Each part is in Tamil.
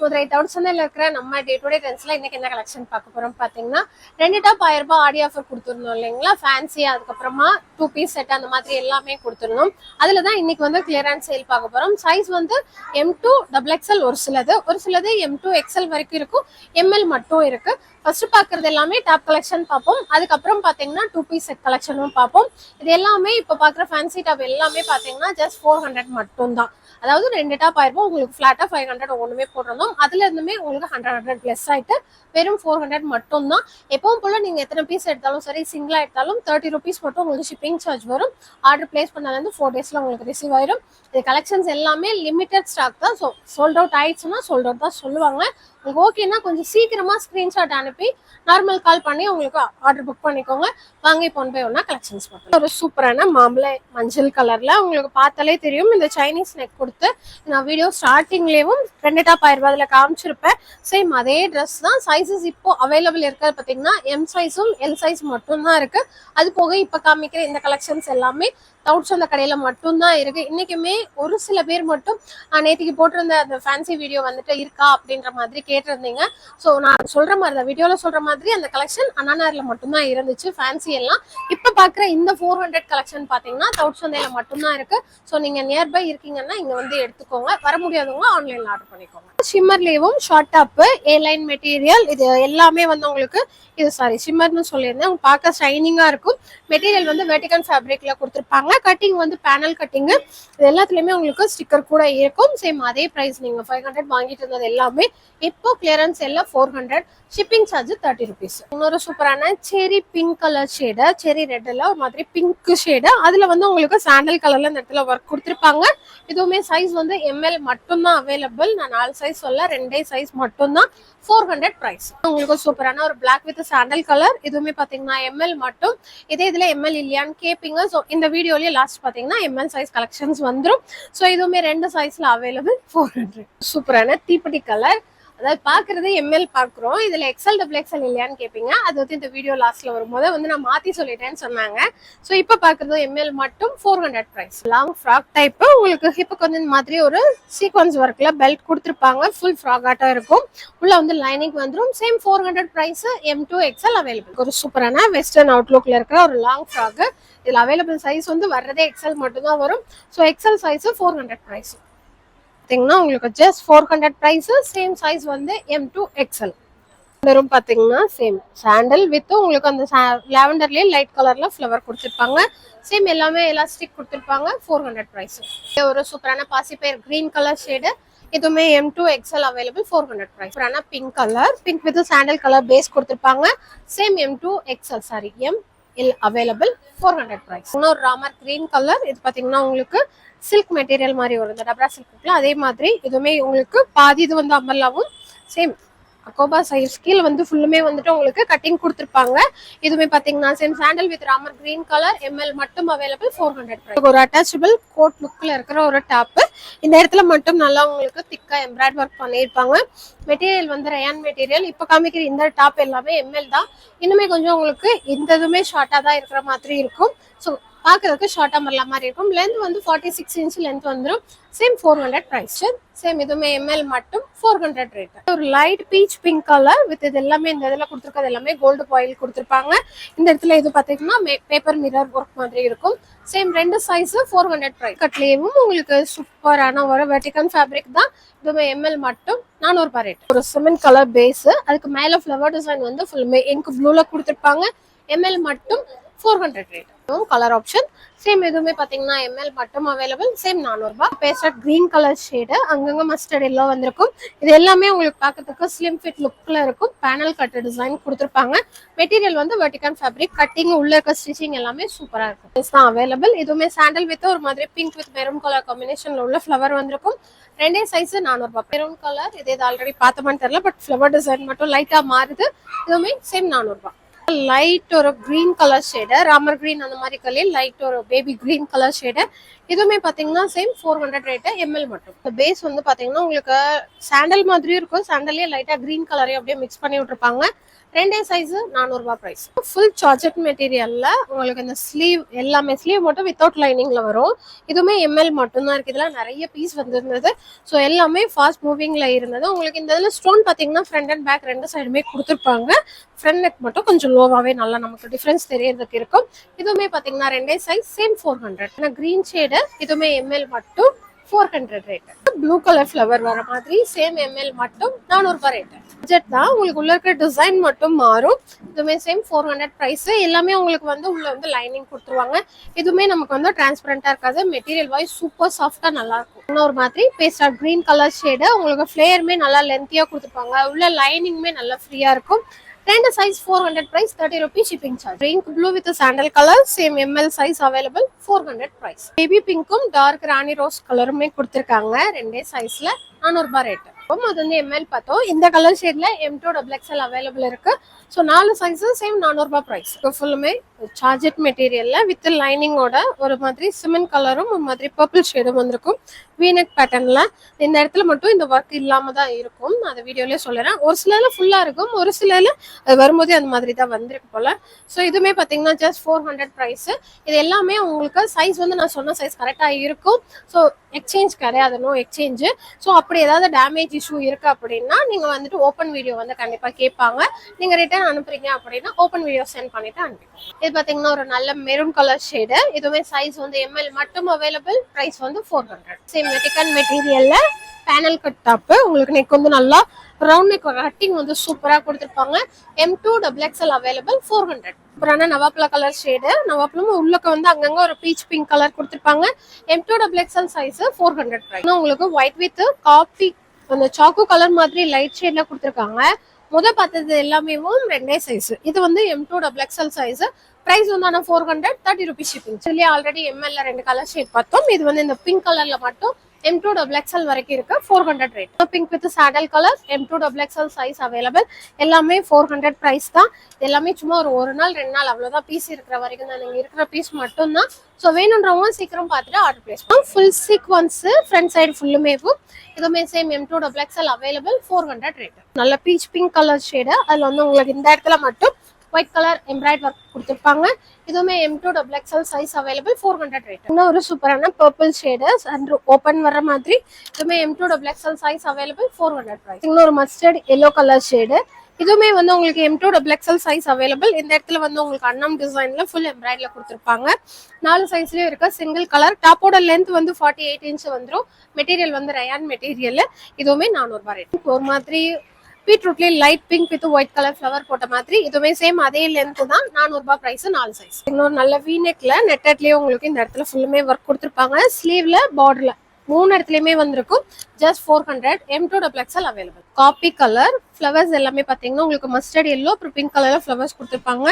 மதுரை டவுன் சந்தையில் இருக்கிற நம்ம டே டு டே ட்ரெண்ட்ஸ்ல இன்னைக்கு என்ன கலெக்ஷன் பார்க்க போறோம் பாத்தீங்கன்னா 2 டாப் 1000 ரூபாய் ஆடி ஆஃபர் கொடுத்துருந்தோம் இல்லைங்களா ஃபேன்சி அதுக்கப்புறமா 2 பீஸ் செட் அந்த மாதிரி எல்லாமே கொடுத்துருந்தோம். அதுல தான் இன்னைக்கு வந்து கிளியரன்ஸ் சேல் பார்க்க போறோம். சைஸ் வந்து M2 XXL ஒரு சிலது M2 XL வரைக்கும் இருக்கும், ML மட்டும் இருக்கு. ஃபர்ஸ்ட் பாக்குறது எல்லாமே டாப் கலெக்ஷன் பார்ப்போம், அதுக்கப்புறம் பாத்தீங்கன்னா 2 பீஸ் செட் கலெக்ஷனும் பார்ப்போம். இது எல்லாமே இப்ப பாக்குற ஃபேன்சி டாப் எல்லாமே பாத்தீங்கன்னா ஜஸ்ட் 400 மட்டும் தான். அதாவது 2 டாப் 1000 ரூபாய் உங்களுக்கு ஃபிளாட்டா 500 ஒண்ணுமே போடுறோம். அதுல இருந்துமே உங்களுக்கு 100 பிளஸ் ஆயிட்டு வெறும் 400 மட்டும் தான். எப்பவும் போல நீங்க எத்தனை பீஸ் எடுத்தாலும் சரி, சிங்கிளா எடுத்தாலும் 30 rupees மட்டும் உங்களுக்கு ஷிப்பிங் சார்ஜ் வரும். ஆர்டர் பிளேஸ் பண்ணாலேருந்து 4 daysல உங்களுக்கு ரிசீவ் ஆயிடும். இது கலெக்ஷன்ஸ் எல்லாமே லிமிடெட் ஸ்டாக் தான். ஸோ சோல்ட் அவுட் ஆயிடுச்சுன்னா சோல்ட் அவுட் தான் சொல்லுவாங்க. உங்களுக்கு ஓகேன்னா கொஞ்சம் சீக்கிரமா ஸ்கிரீன்ஷாட் அனுப்பி நார்மல் கால் பண்ணி உங்களுக்கு ஆர்டர் புக் பண்ணிக்கோங்க. வாங்க இப்போ ஒன் பை ஒன்னா கலெக்ஷன்ஸ் பார்க்கலாம். ஒரு சூப்பரான மாம்பழ மஞ்சள் கலர்ல உங்களுக்கு பார்த்தாலே தெரியும். இந்த சைனீஸ் நெக் கொடுத்து நான் வீடியோ ஸ்டார்டிங்லேயும் 2 டாப் 1000 ரூபாய் அதில் காமிச்சிருப்பேன். சேம் அதே ட்ரெஸ் தான். சைஸஸ் இப்போ அவைலபிள் இருக்கிறது பார்த்தீங்கன்னா M சைஸும் L சைஸ் மட்டும் தான் இருக்கு. அது போக இப்போ காமிக்கிற இந்த கலெக்ஷன்ஸ் எல்லாமே டவுட்ஸ் அந்த கடையில மட்டும்தான் இருக்கு. இன்னைக்குமே ஒரு சில பேர் மட்டும் நேற்றுக்கு போட்டிருந்த அந்த ஃபேன்சி வீடியோ வந்துட்டு இருக்கா அப்படின்ற மாதிரி கேட்டிருந்தீங்க. ஸோ நான் சொல்ற மாதிரி தான் வீடியோல சொல்ற மாதிரி அந்த கலெக்ஷன் அண்ணாநகர்ல மட்டும்தான் இருந்துச்சு ஃபேன்சி எல்லாம். இப்போ பார்க்குற இந்த 400 கலெக்ஷன் பார்த்தீங்கன்னா டவுட் சந்தையில மட்டும்தான் இருக்கு. ஸோ நீங்க நியர்பை இருக்கீங்கன்னா இங்க வந்து எடுத்துக்கோங்க. வர முடியாதவங்க ஆன்லைன்ல ஆர்டர் பண்ணிக்கோங்க. ஷிம்மர்லேயும் ஷார்ட் டாப் ஏ லைன் மெட்டீரியல் இது எல்லாமே வந்து உங்களுக்கு இது ஷிம்மர்னு சொல்லியிருந்தேன். உங்களுக்கு பார்க்க ஷைனிங்கா இருக்கும். மெட்டீரியல் வந்து வெர்டிகல் ஃபேப்ரிக்ல கொடுத்துருப்பாங்க. கட்டிங் வந்து பேனல் கட்டிங். இது எல்லாத்துலயுமே உங்களுக்கு ஸ்டிக்கர் கூட இருக்கும். சேம் அதே பிரைஸ். நீங்க 500 வாங்கிட்டு இருந்தது எல்லாமே இப்போ கிளியரன்ஸ் எல்லாம் 400. Shipping charge 30 rupees. இன்னொரு சூப்பரான செரி பிங்க் கலர் ஷேடு, செரி ரெட்ல ஒரு மாதிரி பிங்க் ஷேடு, அதுல வந்து உங்களுக்கு சாண்டல் கலர்ல இந்த இடத்துல ஒர்க் கொடுத்துருப்பாங்க. இதுவுமே சைஸ் வந்து ML மட்டும் தான் அவைலபிள். நான் 4 சைஸ் சொல்ல, 2 சைஸ் மட்டும் தான். 400 பிரைஸ். உங்களுக்கு சூப்பரான ஒரு பிளாக் வித் சாண்டல் கலர். இதுவுமே பாத்தீங்கன்னா ML மட்டும். இதே இதுல ML இல்லையான்னு கேப்பீங்க. ஸோ இந்த வீடியோலயே லாஸ்ட் பாத்தீங்கன்னா ML சைஸ் கலெக்ஷன்ஸ் வந்துடும். ஸோ இதுவுமே 2 சைஸ்ல அவைலபிள். 400. சூப்பரான தீப்பெட்டி கலர். அதாவது பாக்குறது ML பாக்குறோம், இதுல XL XXL இல்லையான்னு கேப்பீங்க. அது வந்து இந்த வீடியோ லாஸ்ட்ல வரும்போது வந்து நான் மாத்தி சொல்லிட்டேன்னு சொன்னாங்க. ஸோ இப்ப பாக்குறது ML மட்டும் 400 பிரைஸ். Long frock type. உங்களுக்கு ஹிப்புக்கு வந்து இந்த மாதிரி ஒரு சீக்வன்ஸ் ஒர்க்ல பெல்ட் கொடுத்துருப்பாங்க. ஃபுல் ஃப்ராக் ஆட்டா இருக்கும். உள்ள வந்து லைனிங் வந்துடும். Same 400 price. M2 XL available. ஒரு சூப்பரான வெஸ்டர்ன் அவுட்லுக்ல இருக்கிற ஒரு லாங் ஃப்ராக். இதுல அவைலபிள் சைஸ் வந்து வர்றதே XL மட்டும் தான் வரும். So XL size 400 price. உங்களுக்கு ஜஸ்ட் 400 பிரைஸ். சேம் சைஸ் வந்து M2 XL. வெறும் பாத்தீங்கன்னா சேம் சாண்டல் வித் உங்களுக்கு அந்த லாவெண்டர்லயே லைட் கலர்ல ஃப்ளவர் கொடுத்துருப்பாங்க. சேம் எல்லாமே எலாஸ்டிக் கொடுத்துருப்பாங்க. 400 பிரைஸ். ஒரு சூப்பரான பாசிப்பயிர் கிரீன் கலர் ஷேடு. இதுவுமே M2 XL அவைலபிள். 400 பிரைஸ். சூப்பரான pink colour, pink with sandal colour base கொடுத்துருப்பாங்க. Same M2 XL sorry ML available. 400 price. இன்னொரு ராமர் கிரீன் கலர். இது பாத்தீங்கன்னா உங்களுக்கு சில்க் மெட்டீரியல் மாதிரி வரும். இந்த டப்ரா சில்க் அதே மாதிரி இதுவுமே உங்களுக்கு பாதி இது வந்து அம்பர்லாவும் சேம் அக்கோபா சைஸ் கீழே வந்து ஃபுல்லுமே வந்துட்டு உங்களுக்கு கட்டிங் கொடுத்துருப்பாங்க. இதுவுமே பாத்தீங்கன்னா same sandal with Ramar green colour. ML மட்டும் அவைலபிள். 400 பிரைஸ். ஒரு அட்டாச்சபிள் கோட் லுக்ல இருக்கிற ஒரு டாப். இந்த இடத்துல மட்டும் நல்லா உங்களுக்கு திக்கா எம்ப்ராய்டரி ஒர்க் பண்ணியிருப்பாங்க. மெட்டீரியல் வந்து ரயான் மெட்டீரியல். இப்போ காமிக்கிற இந்த டாப் எல்லாமே ML தான். இன்னுமே கொஞ்சம் உங்களுக்கு இந்த இதுவுமே ஷார்ட்டா தான் இருக்கிற மாதிரி இருக்கும். ஸோ பார்க்கறதுக்கு ஷார்ட்டா மரல மாதிரி இருக்கும். லென்த் வந்து 46 inch லென்த் வந்துடும். Same 400 price. சேம் இதுவுமே ML மட்டும் 400 ரேட். ஒரு light peach pink colour with இது எல்லாமே இந்த இதில் கொடுத்துருக்கிறது எல்லாமே கோல்டு பாயில் கொடுத்துருப்பாங்க. இந்த இடத்துல இது பார்த்தீங்கன்னா பேப்பர் மிரர் ஒர்க் மாதிரி இருக்கும். Same 2 size 400 price. கட்லேயும் உங்களுக்கு சூப்பரான ஒரு வெர்டிகல் ஃபேப்ரிக் தான். இதுவுமே ML மட்டும் 400 ரேட். ஒரு சிமெண்ட் கலர் பேஸ், அதுக்கு மேல ஃப்ளவர் டிசைன் வந்து ஃபுல்லுமே இங்க் ப்ளூல கொடுத்துருப்பாங்க. ML மட்டும் 400 ரேட். Colour option same. எதுவுமே பாத்தீங்கன்னா ML மட்டும் அவைலபிள். சேம் 400 ரூபாய். பேஸ்டட் கிரீன் கலர் ஷேடு, அங்கங்க மஸ்டர்ட் எல்லோ வந்திருக்கும். இது எல்லாமே உங்களுக்கு பார்க்கறதுக்கு ஸ்லிம் ஃபிட் லுக்ல இருக்கும். பேனல் கட் டிசைன் கொடுத்துருப்பாங்க. மெட்டீரியல் வந்து வெர்டிகல் ஃபேப்ரிக். கட்டிங் உள்ள இருக்க ஸ்டிச்சிங் எல்லாமே சூப்பரா இருக்கும். இதுதான் அவைலபிள். இதுவுமே சாண்டல் வித் ஒரு மாதிரி பிங்க் வித் மெரூன் கலர் காம்பினேஷன்ல உள்ள ஃப்ளவர் வந்திருக்கும். 2 சைஸ் 400 ரூபாய். மெரூன் கலர் இது ஆல்ரெடி பார்த்தமான்னு தெரியல, பட் ஃப்ளவர் டிசைன் மட்டும் லைட்டா மாறுது. இதுவுமே சேம் 400 ரூபாய். லைட் ஒரு green colour shade, Ramar green அந்த மாதிரி கலர் லைட் ஒரு பேபி கிரீன் கலர் ஷேடு. இதுவுமே பாத்தீங்கன்னா சேம் 400 ரேட். ML மட்டும். இந்த பேஸ் வந்து பாத்தீங்கன்னா உங்களுக்கு சாண்டல் மாதிரியும் இருக்கும். சாண்டல்லே லைட்டா கிரீன் கலரையும் அப்படியே மிக்ஸ் பண்ணி விட்டுருப்பாங்க. ரெண்டே சைஸ் 400 ரூபாய் பிரைஸ். ஃபுல் சார்ஜெட் மெட்டீரியல்ல உங்களுக்கு இந்த ஸ்லீவ் எல்லாமே ஸ்லீவ் மட்டும் வித்தவுட் லைனிங்ல வரும். இதுவுமே எம்எல் மட்டும் தான் இருக்கு. இதுல நிறைய பீஸ் வந்திருந்தது. ஸோ எல்லாமே ஃபாஸ்ட் மூவிங்ல இருந்தது. உங்களுக்கு இந்த இதில் ஸ்டோன் பார்த்தீங்கன்னா ஃப்ரண்ட் அண்ட் பேக் ரெண்டு சைடுமே கொடுத்துருப்பாங்க. ஃப்ரண்ட் நெக் மட்டும் கொஞ்சம் லோவாவே நல்லா நமக்கு டிஃபரன்ஸ் தெரியறதுக்கு இருக்கும். இதுவுமே பார்த்தீங்கன்னா ரெண்டே சைஸ் சேம் 400. கிரீன் ஷேடு இதுவுமே எம்எல் மட்டும் 400 ரேட். ப்ளூ கலர் ஃப்ளவர் வர மாதிரி சேம் எம்எல் மட்டும் 400 ரூபாய் ரேட். பட்ஜெட் தான், உங்களுக்கு உள்ள இருக்கிற டிசைன் மட்டும் மாறும். இதுவுமே சேம் 400 பிரைஸ். எல்லாமே உங்களுக்கு வந்து உள்ள வந்து லைனிங் கொடுத்துருவாங்க. இதுவுமே நமக்கு வந்து டிரான்ஸ்பரண்டா இருக்காது. மெட்டீரியல் வைஸ் சூப்பர் சாஃப்டா நல்லா இருக்கும். இன்னொரு மாதிரி பேஸ்டா கிரீன் கலர் ஷேடு உங்களுக்கு ஃபிளேயருமே நல்லா லென்த்தியா கொடுத்துருப்பாங்க. உள்ள லைனிங்குமே நல்லா ஃப்ரீயா இருக்கும். ரெண்டு size 400 price, 30 rupees shipping charge. Pink blue with a sandal color, same ML size available, 400 price. Baby pinkum dark rani rose color me கொடுத்திருக்காங்க. ரெண்டே சைஸ்ல 400 ரூபாய் ரேட். அது வந்து ML பார்த்தோம். இந்த கலர் ஷேட்ல M2 XXL அவைலபிள் இருக்கு. ஸோ 4 சைஸஸ் சேம் 400 ரூபாய் பிரைஸ். ஃபுல்லுமே சார்ஜெட் மெட்டீரியல்ல வித் லைனிங்கோட ஒரு மாதிரி சிமெண்ட் கலரும் ஒரு மாதிரி பர்பிள் ஷேடும் வந்திருக்கும். வீனெக் பேட்டர்ன்ல இந்த இடத்துல மட்டும் இந்த ஒர்க் இல்லாம தான் இருக்கும். அந்த வீடியோலயே சொல்லுறேன். ஒரு சிலர்ல ஃபுல்லா இருக்கும், ஒரு சிலர்ல வரும்போதே அந்த மாதிரி தான் வந்திருக்கு போல. ஸோ இதுவுமே பார்த்தீங்கன்னா ஜஸ்ட் 400 பிரைஸ். இது எல்லாமே உங்களுக்கு சைஸ் வந்து நான் சொன்ன சைஸ் கரெக்டா இருக்கும். ஸோ எக்ஸ்சேஞ்ச் கிடையாது, நோ எக்ஸ்சேஞ்ச். ஸோ அப்படி ஏதாவது டேமேஜ் இஷ்யூ இருக்கு அப்படின்னா நீங்க வந்துட்டு ஓப்பன் வீடியோ வந்து கண்டிப்பா கேட்பாங்க. நீங்க ரிட்டர்ன் அனுப்புறீங்க அப்படின்னா ஓப்பன் வீடியோ சென்ட் பண்ணிட்டு அனுப்பிடுவோம். இது பாத்தீங்கன்னா ஒரு நல்ல மெரூன் கலர் ஷேடு. இதுவுமே சைஸ் வந்து எம்எல் மட்டும் அவைலபிள். பிரைஸ் வந்து 400. சேம் மெட்டிக்கன் மெட்டீரியல்ல பேனல் கட் டாப். உங்களுக்கு நெக் வந்து நல்லா ரவுண்ட் நெக் கட்டிங் வந்து சூப்பரா கொடுத்துருப்பாங்க. M2 XXL available 400. அப்புறம் நவாப்லா கலர் ஷேடு. நவாப்லும் உள்ளக்க வந்து அங்கங்க ஒரு பீச் பிங்க் கலர் கொடுத்துருப்பாங்க. M2 XXL size 400 price. உங்களுக்கு ஒயிட் வித் காபி அந்த சாக்கு கலர் மாதிரி லைட் ஷேட்ல கொடுத்துருக்காங்க. பார்த்தது எல்லாமே ரெண்டே சைஸ். இது வந்து M2 XXL சைஸ். பிரைஸ் வந்து 400, 30 rupees ஷிப்பிங். சொல்லி ஆல்ரெடி எம்எல்ல ரெண்டு கலர் ஷேட் பார்த்தோம். இது வந்து இந்த பிங்க் கலர்ல மட்டும் M2 XXL வரைக்கும் இருக்கு. 400 rate. Pink with sandal colour M2 XXL size available. எல்லாமே 400 பிரைஸ் தான். எல்லாமே சும்மா ஒரு நாள் 2 நாள் அவ்வளவுதான் பீஸ் இருக்கிற வரைக்கும் தான். நீங்க இருக்கிற பீஸ் மட்டும் தான். ஸோ வேணுன்றவங்க சீக்கிரம் பார்த்துட்டு ஆர்டர் பிளேஸ் பண்ணுவோம். ஃபுல் சீக்வன்ஸ் ஃப்ரண்ட் சைடு ஃபுல்லுமே இதுவுமே same M2 XXL available 400 rate. நல்ல பீச் பிங்க் கலர் ஷேடு. அதுல வந்து உங்களுக்கு இந்த இடத்துல மட்டும் ஒயிட் கலர் எம்ப்ராய்ட் ஒர்க் கொடுத்துருப்பாங்க. இதுவுமே M2 XXL size available 400 rate. இன்னும் ஒரு சூப்பரான பர்பிள் ஷேடு அண்ட் ஓப்பன் வர மாதிரி. இதுவுமே M2 XXL size available 400 price. இன்னொரு மஸ்டர்ட் எல்லோ கலர் ஷேடு. இதுவுமே வந்து உங்களுக்கு M2 XXL சைஸ் அவைலபிள். இந்த இடத்துல வந்து உங்களுக்கு அன்னம் டிசைன்ல ஃபுல் எம்ப்ராய்ட்ல கொடுத்துருப்பாங்க. 4 சைஸ்லயும் இருக்க சிங்கிள் கலர். டாப்போட லென்த் வந்து 48 இன்ச் வந்துடும். மெட்டீரியல் வந்து ரயான் மெட்டீரியல். இதுவுமே 400 ரூபாய் ரேட். ஒரு மாதிரி பீட்ரூட்லயே light pink with white colour flower போட்ட மாதிரி. இதுவுமே சேம் அதே லென்த் தான். 400 ரூபாய் பிரைஸ். 4 சைஸ். இன்னொரு நல்ல வீநெக்ல நெட்டட்லயே உங்களுக்கு இந்த இடத்துல ஃபுல்லுமே ஒர்க் கொடுத்துருப்பாங்க. ஸ்லீவ்ல பார்டர்ல 3 இடத்துலயுமே வந்திருக்கும். ஜஸ்ட் 400. M2 XXL அவைலபிள். காப்பி கலர் ஃபிளவர்ஸ் எல்லாமே பாத்தீங்கன்னா உங்களுக்கு மஸ்டர்ட் எல்லோ அப்புறம் பிங்க் கலர்ல ஃபிளவர்ஸ் கொடுத்துருப்பாங்க.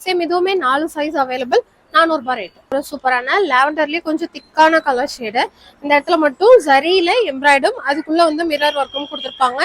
சேம் இதுவுமே 4 சைஸ் அவைலபிள். 400 ரூபாய் ரேட். ஒரு சூப்பரான லாவெண்டர்லயே கொஞ்சம் திக்கான கலர் ஷேடு. இந்த இடத்துல மட்டும் ஜரியில எம்ப்ராய்டும் அதுக்குள்ள வந்து மிரர் ஒர்க்கும் கொடுத்துருப்பாங்க.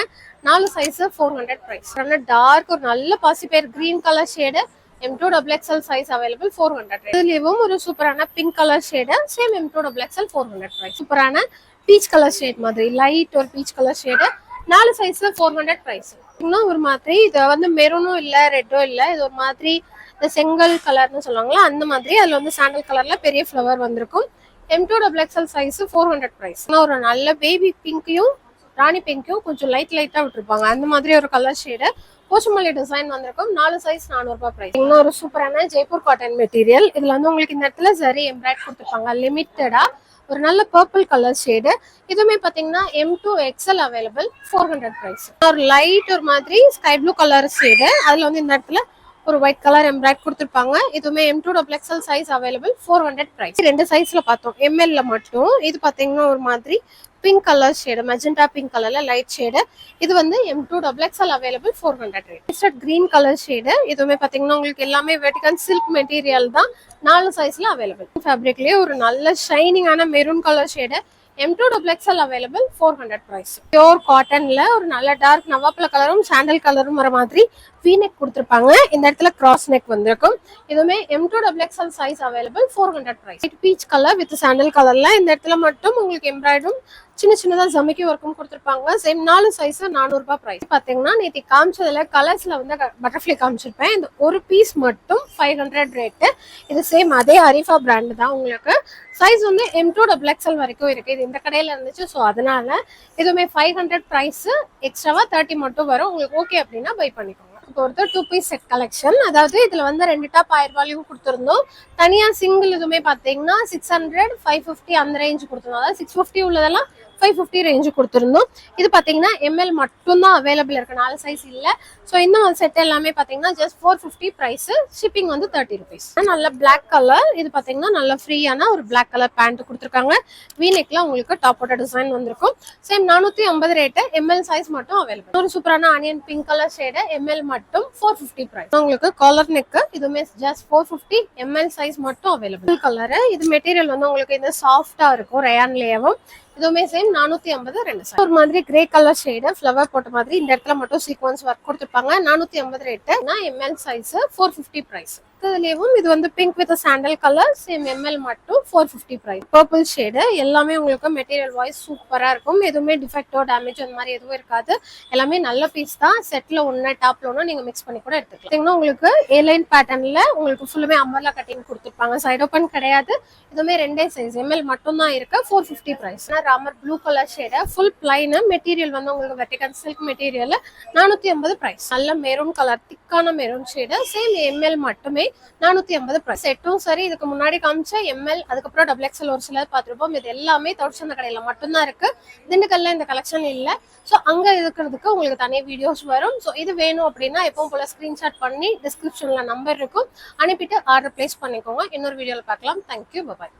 4 சைஸ் 400 பிரைஸ். டார்க் ஒரு நல்ல பாசிப்பேர் green colour shade. M2 XXL size available 400. இதுலயும் ஒரு சூப்பரான pink colour shade. Same M2 XXL 400 price. சூப்பரான பீச் கலர் ஷேட் மாதிரி லைட் ஒரு பீச் கலர் ஷேடு. 4 சைஸ்ல 400 பிரைஸ். இன்னும் ஒரு மாதிரி இது வந்து மெரூனும் இல்ல ரெட்டும் இல்ல. இது ஒரு மாதிரி இந்த செங்கல் கலர்னு சொல்லுவாங்களா அந்த மாதிரி. அதுல வந்து சாண்டல் கலர்ல பெரிய ஃபிளவர் வந்திருக்கும். M2 XXL size 400 price. ஒரு நல்ல பேபி பிங்கையும் ராணி பிங்கையும் கொஞ்சம் லைட்டா விட்டுருப்பாங்க. அந்த மாதிரி ஒரு கலர் ஷேடு. போச்சமல்லி டிசைன் வந்திருக்கும். 4 சைஸ் 400 ரூபாய் பிரைஸ். இன்னொரு சூப்பரான ஜெய்ப்பூர் காட்டன் மெட்டீரியல். இதுல வந்து உங்களுக்கு இந்த இடத்துல சரி எம்ப்ராய்ட் கொடுத்துருப்பாங்க லிமிட்டடா. ஒரு நல்ல பர்பிள் கலர் ஷேடு. இதுவுமே பாத்தீங்கன்னா M2 XL அவைலபிள் 400 பிரைஸ். ஒரு லைட் ஒரு மாதிரி ஸ்கை ப்ளூ கலர் ஷேடு. அதுல வந்து இந்த இடத்துல ஒரு ஒயிட் கலர் எம்ப்ராய்ட் கொடுத்துருப்பாங்க. இதுவுமே M2 XXL size available 400 price. ரெண்டு சைஸ்ல பார்த்தோம். ML மட்டும் இது பாத்தீங்கன்னா ஒரு மாதிரி pink colour shade magenta pink கலர்ல லைட் ஷேடு. இது வந்து M2 XXL available 400 rate. Green colour shade. இதுவுமே பாத்தீங்கன்னா உங்களுக்கு எல்லாமே வெட்டிகன் சில்க் மெட்டீரியல் தான். 4 சைஸ்ல அவைலபிள். ஃபேப்ரிக்லயே ஒரு நல்ல ஷைனிங்கான maroon colour shade. M2 XXL available 400 price. Pure காட்டன்ல ஒரு நல்ல டார்க் நவாப்பழ கலரும் சாண்டல் கலரும் வர மாதிரி V-neck கொடுத்துருப்பாங்க. இந்த இடத்துல கிராஸ் நெக் வந்திருக்கும். இதுவுமே M2XXL size available. 400 price. Peach colour with sandal கலர்ல இந்த இடத்துல மட்டும் உங்களுக்கு எம்ப்ராய்டரும் சின்ன சின்னதா ஜமிக்கி ஒர்க்கும் கொடுத்துருப்பாங்க. சேம் 4 சைஸ் 400 ரூபாய் பிரைஸ். பாத்தீங்கன்னா நேற்று காமிச்சதுல கலர்ஸ்ல வந்து பட்டர்ஃப்ளை காமிச்சிருப்பேன். இந்த ஒரு பீஸ் மட்டும் 500 ரேட்டு. இது சேம் அதே அரிஃபா பிராண்ட் தான். உங்களுக்கு சைஸ் வந்து M2XXL வரைக்கும் இருக்கு. இது இந்த கடையில இருந்துச்சு. ஸோ அதனால இதுவுமே 500 பிரைஸ். எக்ஸ்ட்ராவா 30 மட்டும் வரும். உங்களுக்கு ஓகே அப்படின்னா பை பண்ணிக்கோங்க. பொறுத்த 2 பீஸ் செட் கலெக்ஷன். அதாவது இதுல வந்து 2 டாப் 1000 ரூபாயும் கொடுத்துருந்தோம். தனியா சிங்கிள் இதுவுமே பாத்தீங்கன்னா 600 550 அந்த ரேஞ்ச் கொடுத்துருந்தோம். அதாவது 650 உள்ளதெல்லாம் 550 ரேஞ்சு கொடுத்துருந்தோம். இது பாத்தீங்கன்னா எம்எல் மட்டும் தான் அவைலபிள் இருக்கு. 4 சைஸ் இல்ல. ஸோ இந்த செட் எல்லாமே பாத்தீங்கன்னா ஜஸ்ட் 450 பிரைஸ். ஷிப்பிங் வந்து 30 ருபீஸ். நல்ல பிளாக் கலர். இது பாத்தீங்கன்னா நல்ல ஃப்ரீயான ஒரு பிளாக் கலர் பேண்ட் கொடுத்துருக்காங்க. V-neckல உங்களுக்கு டாப்போட டிசைன் வந்திருக்கும். Same 450 rate. எம்எல் சைஸ் மட்டும் அவைலபிள். ஒரு சூப்பரான onion pink colour shade. ML மட்டும் 450 பிரைஸ். உங்களுக்கு காலர் நெக். இதுவுமே ஜஸ்ட் 450. எம்எல் சைஸ் மட்டும் அவைலபிள். கலர். இது மெட்டீரியல் வந்து உங்களுக்கு இந்த சாஃப்டா இருக்கும். ரயான்லேயும் இதுவுமே சேம் 450 ரெண்டு சைஸ். ஒரு மாதிரி கிரே கலர் ஷேடு ஃப்ளவர் போட்ட மாதிரி இந்த இடத்துல மட்டும் சீக்வன்ஸ் ஒர்க் கொடுத்துருப்பாங்க. 450 ரேட்டு. ML size 450 price. இதுலயும் இது வந்து pink with sandal colour. Same ML மட்டும் 450 பிரைஸ். Purple shade. எல்லாமே உங்களுக்கு மெட்டீரியல் வாய்ஸ் சூப்பரா இருக்கும். எதுவுமே டிஃபெக்டோ டேமேஜ் அந்த மாதிரி எதுவும் இருக்காது. எல்லாமே நல்ல பீஸ் தான். செட்ல ஒன்னு டாப்ல ஒன்னு நீங்க மிக்ஸ் பண்ணி கூட எடுத்துக்கலாம். உங்களுக்கு ஏலைன் பேட்டர்ன்ல உங்களுக்கு ஃபுல்லுமே அம்பர்லா கட்டிங் கொடுத்துருப்பாங்க. சைட் ஓப்பன் கிடையாது. இதுவுமே ரெண்டே சைஸ். எம்எல் மட்டும் தான் இருக்கு. 450 price. Ramar blue colour shade. Full plain. Material வந்து உங்களுக்கு வெர்டிகல் சில்க் மெட்டீரியல். 450 பிரைஸ். நல்ல மெரூன் கலர் திக்கான மெரூன் ஷேடு. சேம் எம்எல் மட்டுமே 450 பிரைஸ். செட்டும் சரி. இதுக்கு முன்னாடி காமிச்ச எம்எல் அதுக்கப்புறம் XXL ஒரு சிலர் பார்த்துருப்போம். இது எல்லாமே தோட்டச்சந்த கடையில மட்டும்தான் இருக்கு. திண்டுக்கல்ல இந்த கலெக்ஷன் இல்ல. ஸோ அங்க இருக்கிறதுக்கு உங்களுக்கு தனி வீடியோஸ் வரும். ஸோ இது வேணும் அப்படின்னா எப்பவும் போல ஸ்கிரீன்ஷாட் பண்ணி டிஸ்கிரிப்ஷன்ல நம்பர் இருக்கும். அனுப்பிட்டு ஆர்டர் பிளேஸ் பண்ணிக்கோங்க. இன்னொரு வீடியோல பார்க்கலாம். தேங்க்யூ. பாய்.